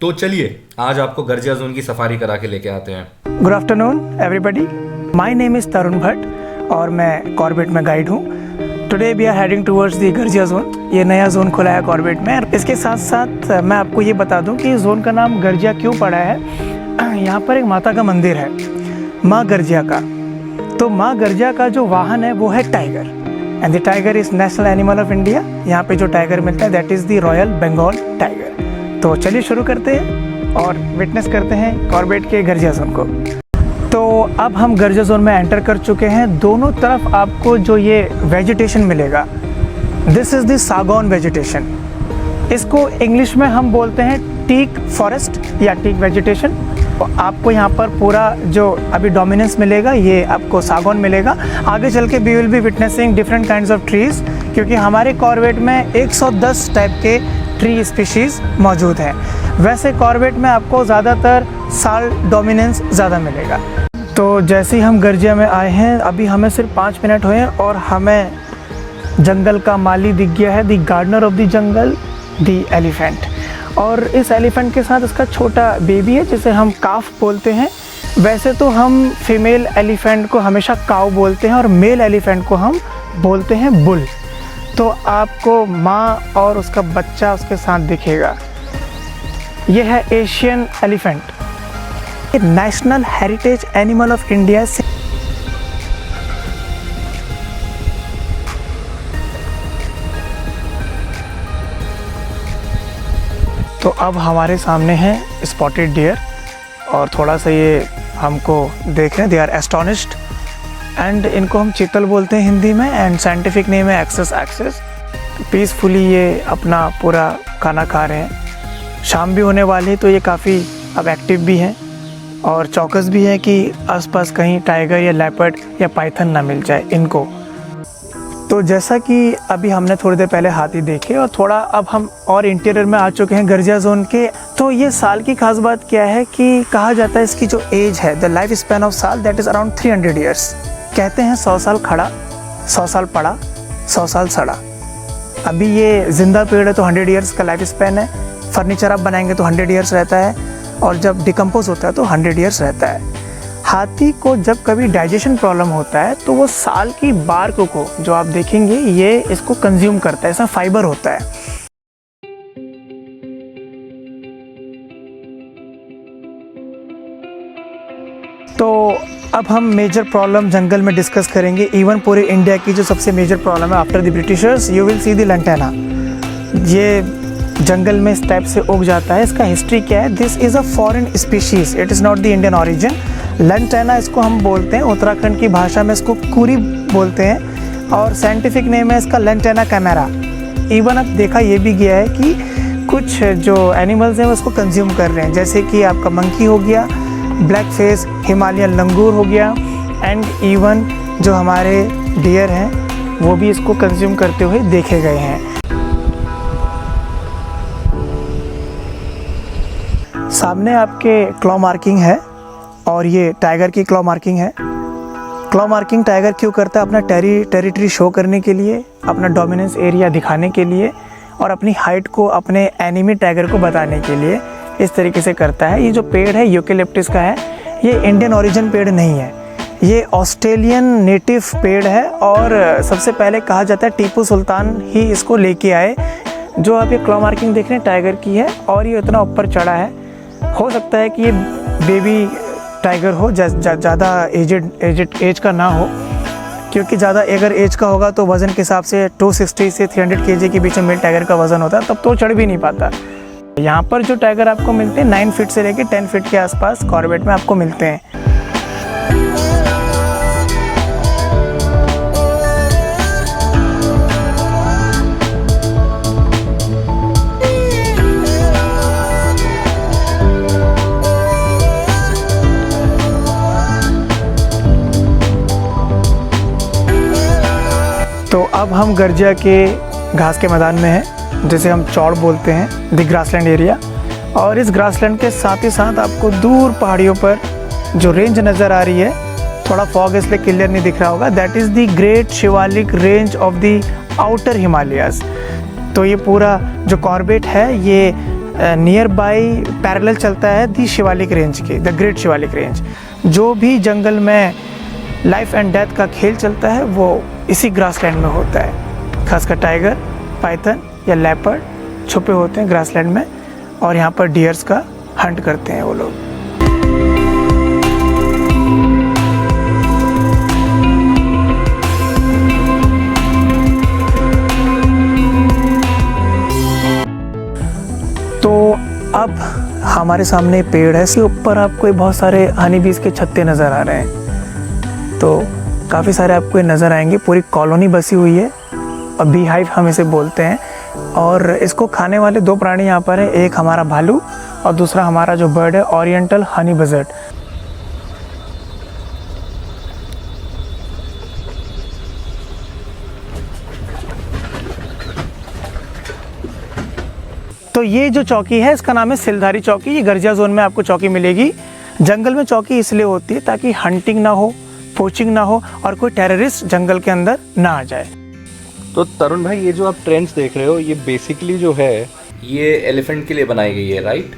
तो चलिए आज आपको गर्जिया जोन की सफारी करा के लेके आते हैं। Good afternoon everybody, my name is Tarun Bhatt और मैं कॉर्बेट में गाइड हूँ। Today we are heading towards the Garjiya zone. ये नया जोन खुला है कॉर्बेट में। इसके साथ साथ मैं आपको ये बता दूँ कि इस जोन का नाम गर्जिया क्यों पड़ा है। यहाँ पर एक माता का मंदिर है, माँ गर्जिया का। तो माँ गर्जिया का जो वाहन है वो है tiger, and the tiger is national animal of India. यहाँ पे जो टाइगर मिलता है that is the royal Bengal tiger. तो चलिए शुरू करते हैं और विटनेस करते हैं कॉर्बेट के गर्जिया जोन को। तो अब हम गर्जिया जोन में एंटर कर चुके हैं। दोनों तरफ आपको जो ये वेजिटेशन मिलेगा, दिस इज़ द सागौन वेजिटेशन। इसको इंग्लिश में हम बोलते हैं टीक फॉरेस्ट या टीक वेजिटेशन। तो आपको यहाँ पर पूरा जो अभी डोमिनेंस मिलेगा ये आपको सागौन मिलेगा। आगे चल के we will be witnessing different kinds of trees, क्योंकि हमारे कॉर्बेट में 110 टाइप के ट्री स्पीशीज़ मौजूद हैं। वैसे कॉर्बेट में आपको ज़्यादातर साल डोमिनेंस ज़्यादा मिलेगा। तो जैसे ही हम गर्जिया में आए हैं, अभी हमें सिर्फ 5 मिनट हुए हैं और हमें जंगल का माली दिख गया है, the gardener of the jungle, the elephant. और इस एलिफेंट के साथ इसका छोटा बेबी है जिसे हम काफ बोलते हैं। वैसे तो हम फीमेल एलिफेंट को हमेशा काऊ बोलते हैं और मेल एलिफेंट को हम बोलते हैं बुल। तो आपको माँ और उसका बच्चा उसके साथ दिखेगा। यह है Asian elephant, national heritage animal of India. तो अब हमारे सामने है स्पॉटेड डियर और थोड़ा सा ये हमको देख रहे हैं, दे आर एस्टोनिश्ड, एंड इनको हम चीतल बोलते हैं हिंदी में, एंड साइंटिफिक नेम है एक्सेस। पीसफुली ये अपना पूरा खाना खा रहे हैं। शाम भी होने वाली है तो ये काफ़ी अब एक्टिव भी हैं और चौकस भी है कि आसपास कहीं टाइगर या लेपर्ड या पाइथन ना मिल जाए इनको। तो जैसा कि अभी हमने थोड़ी देर पहले हाथी देखे और थोड़ा अब हम और इंटीरियर में आ चुके हैं गर्जिया जोन के। तो ये साल की खास बात क्या है कि कहा जाता है इसकी जो एज है, द लाइफ स्पैन ऑफ साल, दैट इज़ अराउंड 300 ईयर्स। कहते हैं 100 साल खड़ा, 100 साल पड़ा, 100 साल सड़ा। अभी ये जिंदा पेड़ है तो 100 ईयर्स का लाइफ स्पैन है। फर्नीचर आप बनाएंगे तो 100 ईयर्स रहता है, और जब डिकम्पोज होता है तो 100 ईयर्स रहता है। हाथी को जब कभी डाइजेशन प्रॉब्लम होता है तो वो साल की बार्क को जो आप देखेंगे ये इसको कंज्यूम करता है, ऐसा फाइबर होता है। तो अब हम मेजर प्रॉब्लम जंगल में डिस्कस करेंगे। इवन पूरे इंडिया की जो सबसे मेजर प्रॉब्लम है after the Britishers, you will see the lantana. ये जंगल में इस टाइप से उग जाता है। इसका हिस्ट्री क्या है? This is a foreign species, it is not the Indian origin. Lantana इसको हम बोलते हैं, उत्तराखंड की भाषा में इसको कुरी बोलते हैं, और साइंटिफिक नेम है इसका लंटेना कैमेरा। इवन अब देखा ये भी गया है कि कुछ जो एनिमल्स हैं वो इसको कंज्यूम कर रहे हैं, जैसे कि आपका मंकी हो गया, ब्लैक फेस हिमालयन लंगूर हो गया, एंड इवन जो हमारे डियर हैं वो भी इसको कंज्यूम करते हुए देखे गए हैं। सामने आपके क्लॉ मार्किंग है और ये टाइगर की क्लॉ मार्किंग है। क्लॉ मार्किंग टाइगर क्यों करता है? अपना टेरिटरी शो करने के लिए, अपना डोमिनेंस एरिया दिखाने के लिए, और अपनी हाइट को अपने एनिमी टाइगर को बताने के लिए इस तरीके से करता है। ये जो पेड़ है यूकेलिप्टस का है, ये इंडियन ओरिजिन पेड़ नहीं है, ये ऑस्ट्रेलियन नेटिव पेड़ है। और सबसे पहले कहा जाता है टीपू सुल्तान ही इसको लेके आए। जो आप ये क्लॉ मार्किंग देख रहे हैं टाइगर की है, और ये इतना ऊपर चढ़ा है। हो सकता है कि ये बेबी टाइगर हो, ज़्यादा एज का ना हो, क्योंकि ज़्यादा अगर एज का होगा तो वज़न के हिसाब से 260 से 300 kg के बीच में मेल टाइगर का वज़न होता है, तब तो चढ़ भी नहीं पाता। यहाँ पर जो टाइगर आपको मिलते हैं 9 फीट से लेकर 10 फीट के आसपास कॉर्बेट में आपको मिलते हैं। तो अब हम गर्जिया के घास के मैदान में हैं, जिसे हम चौड़ बोलते हैं, द ग्रासलैंड एरिया। और इस ग्रासलैंड के साथ ही साथ आपको दूर पहाड़ियों पर जो रेंज नज़र आ रही है, थोड़ा फॉग इसलिए क्लियर नहीं दिख रहा होगा, that is the great Shivalik range of the outer Himalayas. तो ये पूरा जो कॉर्बेट है ये नियर बाई पैरेलल चलता है दी शिवालिक रेंज के, द ग्रेट शिवालिक रेंज। जो भी जंगल में लाइफ एंड डेथ का खेल चलता है वो इसी ग्रासलैंड में होता है। खासकर टाइगर, पाइथन या लेपर्ड छुपे होते हैं ग्रासलैंड में, और यहाँ पर डियर्स का हंट करते हैं वो लोग। तो अब हमारे सामने पेड़ है, इसके ऊपर आपको बहुत सारे हनी बीज के छत्ते नज़र आ रहे हैं। तो काफ़ी सारे आपको नज़र आएंगे, पूरी कॉलोनी बसी हुई है, और बी हाइव हम इसे बोलते हैं। और इसको खाने वाले दो प्राणी यहाँ पर हैं, एक हमारा भालू और दूसरा हमारा जो बर्ड है ओरिएंटल हनी बजर्ट। तो ये जो चौकी है इसका नाम है सिलधारी चौकी। ये गर्जिया जोन में आपको चौकी मिलेगी। जंगल में चौकी इसलिए होती है ताकि हंटिंग ना हो, पोचिंग ना हो और कोई टेररिस्ट जंगल के अंदर ना आ जाए। तो तरुण भाई, ये जो आप ट्रेंच देख रहे हो, ये बेसिकली जो है ये एलिफेंट के लिए बनाई गई है, right?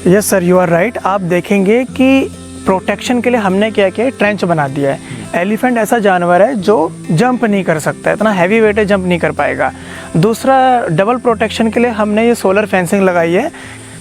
Yes sir, you are right. आप देखेंगे कि प्रोटेक्शन के लिए हमने क्या किया है, ट्रेंच बना दिया है। एलिफेंट ऐसा जानवर है जो जंप नहीं कर सकता है, इतना हैवी वेट है, जंप नहीं कर पाएगा। दूसरा, डबल प्रोटेक्शन के लिए हमने ये सोलर फेंसिंग लगाई है।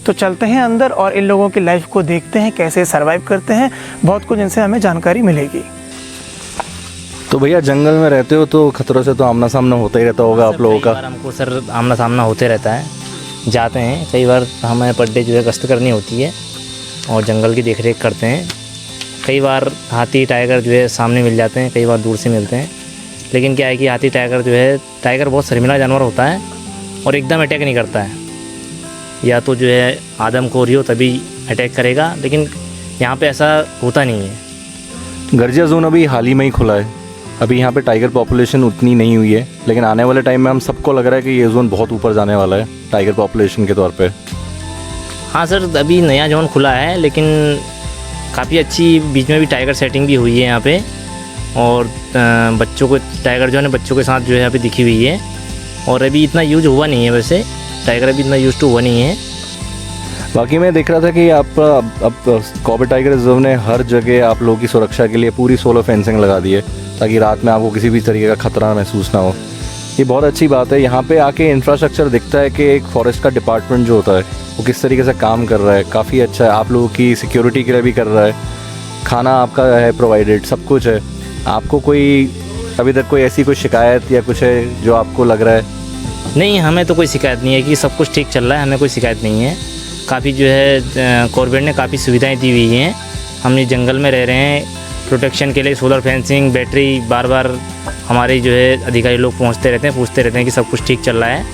तो चलते हैं अंदर और इन लोगों की लाइफ को देखते हैं, कैसे सर्वाइव करते हैं। बहुत कुछ इनसे हमें जानकारी मिलेगी। तो भैया, जंगल में रहते हो तो खतरों से तो आमना सामना होता ही रहता होगा आप लोगों का? हमको सर आमना सामना होते रहता है, जाते हैं कई बार, हमें पर डे जो है गश्त करनी होती है और जंगल की देखरेख करते हैं। कई बार हाथी टाइगर जो है सामने मिल जाते हैं, कई बार दूर से मिलते हैं। लेकिन क्या है कि हाथी टाइगर जो है, टाइगर बहुत शर्मिला जानवर होता है और एकदम अटैक नहीं करता है। या तो जो है आदमखोरी हो तभी अटैक करेगा, लेकिन यहाँ पे ऐसा होता नहीं है। गर्जिया जोन अभी हाल ही में ही खुला है। अभी यहाँ पे टाइगर पॉपुलेशन उतनी नहीं हुई है, लेकिन आने वाले टाइम में हम सबको लग रहा है कि ये जोन बहुत ऊपर जाने वाला है टाइगर पॉपुलेशन के तौर पे। हाँ सर, अभी नया जोन खुला है, लेकिन काफ़ी अच्छी बीच में भी टाइगर सेटिंग भी हुई है यहाँ पे। और बच्चों को टाइगर जो है बच्चों के साथ जो है यहाँ पे दिखी हुई है। और अभी इतना यूज हुआ नहीं है, वैसे टाइगर अभी इतना यूज तो हुआ नहीं है। बाकी मैं देख रहा था कि आप अब कॉर्बेट टाइगर रिजर्व ने हर जगह आप लोगों की सुरक्षा के लिए पूरी सोलर फेंसिंग लगा दी है, ताकि रात में आपको किसी भी तरीके का खतरा महसूस ना हो। ये बहुत अच्छी बात है। यहाँ पे आके इंफ्रास्ट्रक्चर दिखता है कि एक फॉरेस्ट का डिपार्टमेंट जो होता है वो किस तरीके से काम कर रहा है। काफ़ी अच्छा है, आप लोगों की सिक्योरिटी के लिए भी कर रहा है। खाना आपका है प्रोवाइडेड, सब कुछ है। आपको कोई अभी तक कोई ऐसी कोई शिकायत या कुछ है जो आपको लग रहा है? नहीं, हमें तो कोई शिकायत नहीं है, कि सब कुछ ठीक चल रहा है, हमें कोई शिकायत नहीं है। काफ़ी जो है कॉर्बेट ने काफ़ी सुविधाएं दी हुई हैं। हम इस जंगल में रह रहे हैं, प्रोटेक्शन के लिए सोलर फेंसिंग, बैटरी, बार बार हमारे जो है अधिकारी लोग पहुंचते रहते हैं, पूछते रहते हैं कि सब कुछ ठीक चल रहा है।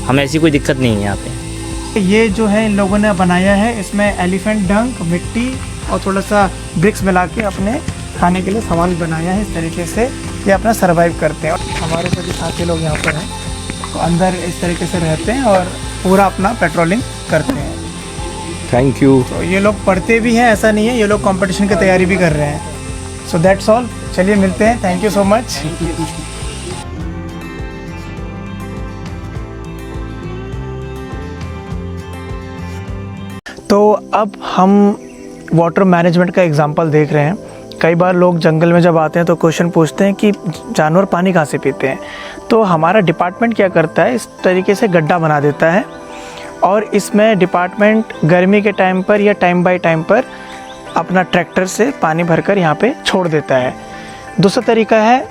हमें ऐसी कोई दिक्कत नहीं है यहाँ पे। ये जो है इन लोगों ने बनाया है, इसमें एलिफेंट डंक, मिट्टी और थोड़ा सा ब्रिक्स मिला के अपने खाने के लिए सामान बनाया है। इस तरीके से ये अपना सर्वाइव करते हैं। और हमारे सभी साथी लोग यहाँ पर हैं, तो अंदर इस तरीके से रहते हैं और पूरा अपना पेट्रोलिंग करते हैं। Thank you. तो ये लोग पढ़ते भी हैं, ऐसा नहीं है, ये लोग कंपटीशन की तैयारी भी कर रहे हैं। सो दैट्स ऑल, चलिए मिलते हैं। Thank you so much. तो अब हम वाटर मैनेजमेंट का एग्जांपल देख रहे हैं। कई बार लोग जंगल में जब आते हैं तो क्वेश्चन पूछते हैं कि जानवर पानी कहाँ से पीते हैं। तो हमारा डिपार्टमेंट क्या करता है, इस तरीके से गड्ढा बना देता है और इसमें डिपार्टमेंट गर्मी के टाइम पर या टाइम बाय टाइम पर अपना ट्रैक्टर से पानी भरकर यहाँ पे छोड़ देता है। दूसरा तरीका है,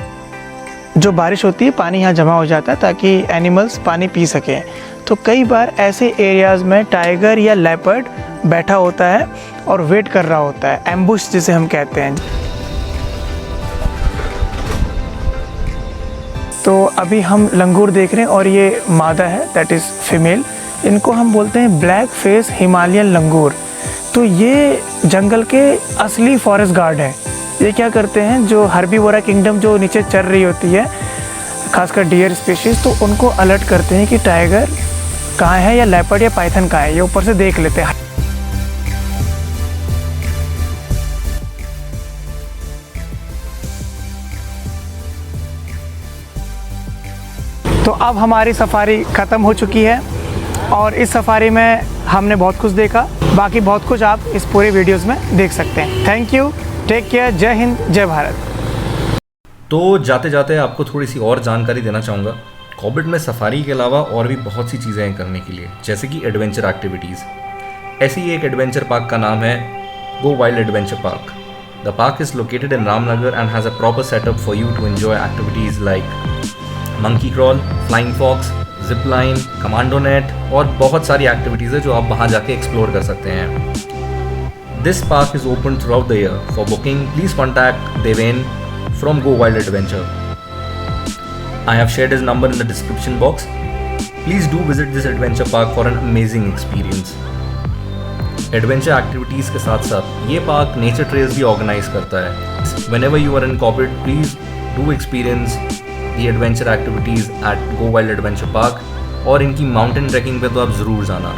जो बारिश होती है पानी यहाँ जमा हो जाता है ताकि एनिमल्स पानी पी सकें। तो कई बार ऐसे एरियाज़ में टाइगर या लेपर्ड बैठा होता है और वेट कर रहा होता है, एम्बुश जिसे हम कहते हैं। तो अभी हम लंगूर देख रहे हैं और ये मादा है, दैट इज़ फीमेल। इनको हम बोलते हैं ब्लैक फेस हिमालयन लंगूर। तो ये जंगल के असली फॉरेस्ट गार्ड हैं। ये क्या करते हैं, जो हर्बीवोरा किंगडम जो नीचे चल रही होती है, खासकर डियर स्पीशीज़, तो उनको अलर्ट करते हैं कि टाइगर कहाँ है या लेपर्ड या पाइथन कहाँ है, ये ऊपर से देख लेते हैं। तो अब हमारी सफारी ख़त्म हो चुकी है और इस सफारी में हमने बहुत कुछ देखा, बाकी बहुत कुछ आप इस पूरे वीडियोस में देख सकते हैं। थैंक यू, टेक केयर, जय हिंद, जय भारत। तो जाते जाते आपको थोड़ी सी और जानकारी देना चाहूँगा। कॉर्बेट में सफारी के अलावा और भी बहुत सी चीज़ें हैं करने के लिए, जैसे कि एडवेंचर एक्टिविटीज़। ऐसी ही एक एडवेंचर पार्क का नाम है go wild adventure park. The park is located in Ramnagar and has a proper setup for you to enjoy activities like monkey crawl, flying fox, zip line, commando net और बहुत सारी activities है जो आप वहाँ जाके एक्सप्लोर कर सकते हैं। This park is open through out the year. For booking please contact Deven from go wild adventure. I have shared his number in the description box. Please do visit this adventure park for an amazing experience. Adventure activities के साथ साथ ये park nature trails भी organise करता है। Whenever you are in Corbett, please do experience the adventure activities at Go Wild Adventure Park और इनकी mountain trekking पे तो आप ज़रूर जाना।